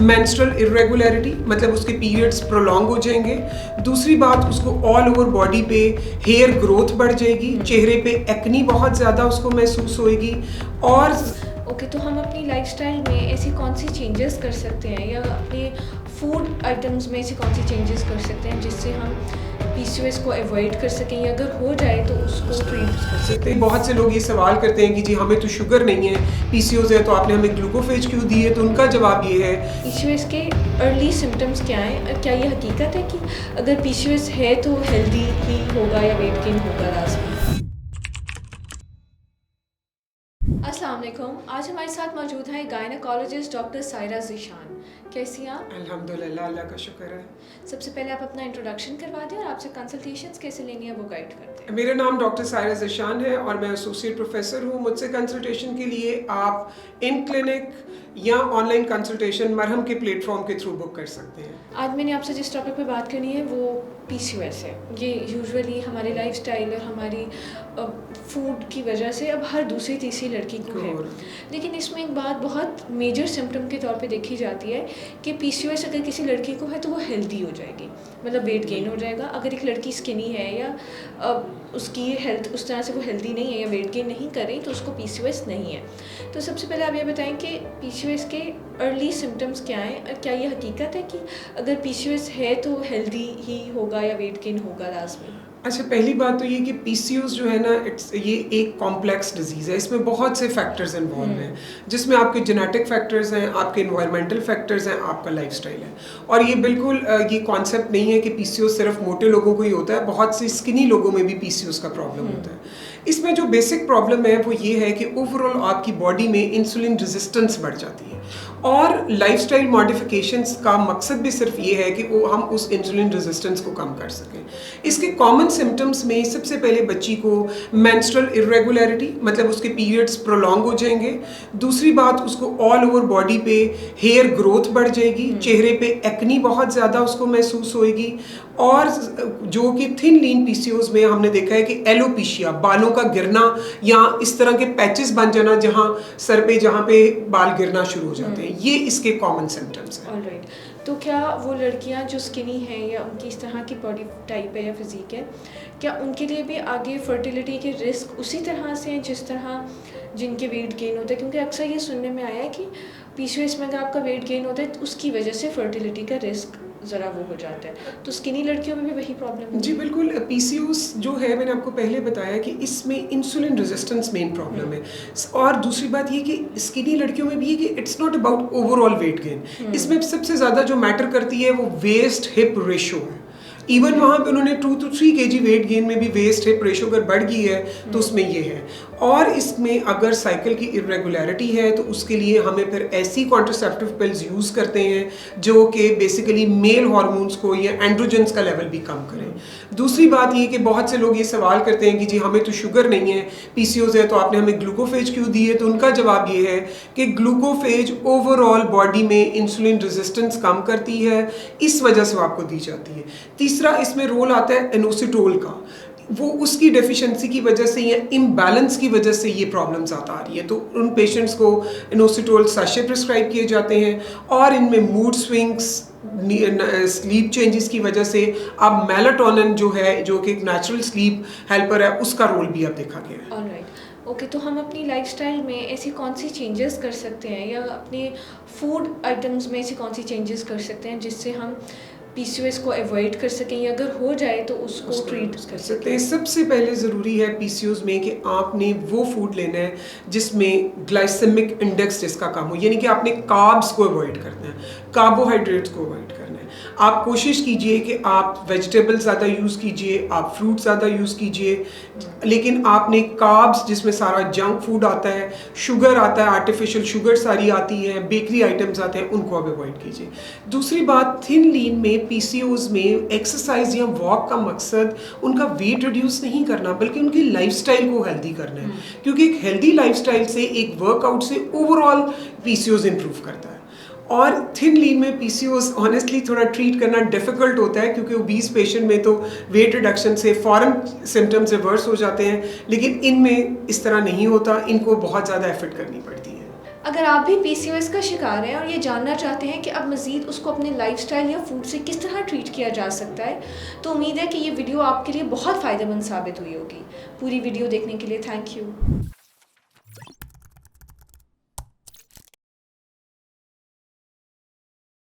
Menstrual इर्रेगुलरिटी मतलब उसके periods prolong हो जाएंगे। दूसरी बात, उसको ऑल ओवर बॉडी पे हेयर ग्रोथ बढ़ जाएगी, चेहरे पे एक्नी बहुत ज़्यादा उसको महसूस होएगी। और ओके, तो हम अपनी लाइफस्टाइल में ऐसी कौन सी चेंजेस कर सकते हैं या अपने फूड आइटम्स में ऐसी कौन सी चेंजेस कर सकते हैं जिससे हम पीसीओएस को अवॉइड कर सकें, या अगर हो जाए तो उसको ट्रीट कर सकते हैं? बहुत से लोग ये सवाल करते हैं कि जी हमें तो शुगर नहीं है, पीसीओएस है, तो आपने हमें ग्लूकोफेज क्यों दी है? तो उनका जवाब ये है, पीसीओएस के अर्ली सिम्टम्स क्या हैं? क्या ये हकीकत है कि अगर पीसीओएस है तो हेल्दी ही होगा या वेट गेन होगा लास्ट में? अस्सलाम वालेकुम। आज हमारे साथ मौजूद हैं गायनेकोलॉजिस्ट डॉक्टर सायरा ज़ीशान। कैसी हैं आप? अल्हम्दुलिल्लाह, अल्लाह का शुक्र है। सबसे पहले आप अपना इंट्रोडक्शन करवा दें और आपसे कंसल्टेशंस कैसे लेनी है वो गाइड करते हैं। मेरा नाम डॉक्टर सायरा ज़ीशान है और मैं एसोसिएट प्रोफेसर हूँ। मुझसे कंसल्टेशन के लिए आप इन क्लिनिक या ऑनलाइन कंसल्टेशन मरहम के प्लेटफॉर्म के थ्रू बुक कर सकते हैं। आज मैंने आपसे जिस टॉपिक पे बात करनी है वो पीसीओएस है। ये यूजुअली हमारे लाइफस्टाइल और हमारी फूड की वजह से अब हर दूसरी तीसरी लड़की को है। लेकिन इसमें एक बात बहुत मेजर सिम्टम के तौर पे देखी जाती है कि पीसीओएस अगर किसी लड़की को है तो वो हेल्दी हो जाएगी, मतलब वेट गेन हो जाएगा। अगर एक लड़की स्किनी है या उसकी हेल्थ उस तरह से वो हेल्दी नहीं है या वेट गेन नहीं कर रही तो उसको पीसीओएस नहीं है। तो सबसे पहले आप ये बताएं कि पीसीओएस के अर्ली सिम्टम्स क्या हैं? क्या ये हकीकत है कि अगर पीसीओएस है तो हेल्दी ही होगा या वेट गेन होगा लास्ट में? अच्छा, पहली बात तो ये कि पीसीओएस जो है ना, ये एक कॉम्प्लेक्स डिजीज़ है। इसमें बहुत से फैक्टर्स इन्वॉल्व हैं, जिसमें आपके जेनेटिक फैक्टर्स हैं, आपके इन्वायरमेंटल फैक्टर्स हैं, आपका लाइफस्टाइल है। और ये बिल्कुल ये कॉन्सेप्ट नहीं है कि पीसीओएस सिर्फ मोटे लोगों को ही होता है, बहुत से स्किनी लोगों में भी पीसीओएस का प्रॉब्लम होता है। इसमें जो बेसिक प्रॉब्लम है वो ये है कि ओवरऑल आपकी बॉडी में इंसुलिन रेजिस्टेंस बढ़ जाती है, और लाइफस्टाइल मॉडिफिकेशंस का मकसद भी सिर्फ ये है कि वो हम उस इंसुलिन रेजिस्टेंस को कम कर सकें। इसके कॉमन सिम्टम्स में सबसे पहले बच्ची को मेंस्ट्रुअल इर्रेगुलरिटी मतलब उसके पीरियड्स प्रोलॉन्ग हो जाएंगे। दूसरी बात, उसको ऑल ओवर बॉडी पे हेयर ग्रोथ बढ़ जाएगी, चेहरे पे एक्नी बहुत ज़्यादा उसको महसूस होएगी। और जो कि थिन लीन पीसीओएस में हमने देखा है कि एलोपेशिया, बालों का गिरना या इस तरह के पैचेस बन जाना जहाँ सर पे जहाँ पे बाल गिरना शुरू हो जाते हैं, ये इसके कॉमन सिम्टम्स हैं। ऑलराइट, तो क्या वो लड़कियां जो स्किनी हैं या उनकी इस तरह की बॉडी टाइप है या फिजिक है, क्या उनके लिए भी आगे फर्टिलिटी के रिस्क उसी तरह से हैं जिस तरह जिनके वेट गेन होता है? क्योंकि अक्सर ये सुनने में आया है कि पीसीओएस में अगर आपका वेट गेन होता है तो उसकी वजह से फर्टिलिटी का रिस्क ज़रा वो हो जाता है। तो स्किनी लड़कियों में भी वही प्रॉब्लम है? जी बिल्कुल। पीसीओएस जो है, मैंने आपको पहले बताया कि इसमें इंसुलिन रेजिस्टेंस मेन प्रॉब्लम है। और दूसरी बात ये कि स्किनी लड़कियों में भी है कि it's not about overall weight gain. इसमें सबसे ज़्यादा जो मैटर करती है वो वेस्ट हिप रेशो है। इवन वहाँ पे उन्होंने 2 to 3 kg वेट गेन में भी वेस्ट हिप रेशो अगर बढ़ गई है तो उसमें ये है। और इसमें अगर साइकिल की इरेगुलरिटी है तो उसके लिए हमें फिर ऐसी कॉन्ट्रासेप्टिव पिल्स यूज़ करते हैं जो कि बेसिकली मेल हार्मोन्स को या एंड्रोजन्स का लेवल भी कम करें। दूसरी बात ये कि बहुत से लोग ये सवाल करते हैं कि जी हमें तो शुगर नहीं है, पीसीओएस है, तो आपने हमें ग्लूकोफेज क्यों दी है? तो उनका जवाब ये है कि ग्लूकोफेज ओवरऑल बॉडी में इंसुलिन रेजिस्टेंस कम करती है, इस वजह से आपको दी जाती है। तीसरा इसमें रोल आता है इनोसिटोल का, वो उसकी डेफिशिएंसी की वजह से या इम्बैलेंस की वजह से ये प्रॉब्लम ज़्यादा आ रही है। तो उन पेशेंट्स को इनोसिटोल सैशे प्रिस्क्राइब किए जाते हैं। और इनमें मूड स्विंग्स, स्लीप चेंजेस की वजह से अब मेलाटोनिन जो है, जो कि एक नेचुरल स्लीप हेल्पर है, उसका रोल भी अब देखा गया है। ऑलराइट, ओके, तो हम अपनी लाइफस्टाइल में ऐसी कौन सी चेंजेस कर सकते हैं या अपने फूड आइटम्स में ऐसी कौन सी चेंजेस कर सकते हैं जिससे हम पीसीओएस को अवॉइड कर सकें, या अगर हो जाए तो उसको ट्रीट कर सकते हैं? सबसे पहले ज़रूरी है पीसीओएस में कि आपने वो फूड लेना है जिसमें ग्लाइसेमिक इंडेक्स जिसका कम हो, यानी कि आपने कार्ब्स को अवॉइड करना है, कार्बोहाइड्रेट्स को अवॉइड करना है। आप कोशिश कीजिए कि आप वेजिटेबल ज़्यादा यूज़ कीजिए, आप फ्रूट ज़्यादा यूज़ कीजिए, लेकिन आपने कार्ब्स जिसमें सारा जंक फूड आता है, शुगर आता है, आर्टिफिशियल शुगर सारी आती है, बेकरी आइटम्स आते हैं, उनको आप अवॉइड कीजिए। दूसरी बात, थिन लीन में पीसीओएस में एक्सरसाइज या वॉक का मकसद उनका वेट रिड्यूस नहीं करना बल्कि उनकी लाइफस्टाइल को हेल्दी करना है, क्योंकि एक हेल्दी लाइफस्टाइल से, एक वर्कआउट से ओवरऑल पीसीओएस इंप्रूव करता है। और थिन लीन में पीसीओएस ऑनेस्टली थोड़ा ट्रीट करना डिफ़िकल्ट होता है, क्योंकि ओबीस पेशेंट में तो वेट रिडक्शन से फ़ौरन सिम्टम्स रिवर्स हो जाते हैं, लेकिन इनमें इस तरह नहीं होता, इनको बहुत ज़्यादा एफर्ट करनी पड़ती है। अगर आप भी PCOS का शिकार हैं और ये जानना चाहते हैं कि अब मज़ीद उसको अपने लाइफस्टाइल या फूड से किस तरह ट्रीट किया जा सकता है, तो उम्मीद है कि ये वीडियो आपके लिए बहुत फ़ायदेमंद साबित हुई होगी। पूरी वीडियो देखने के लिए थैंक यू।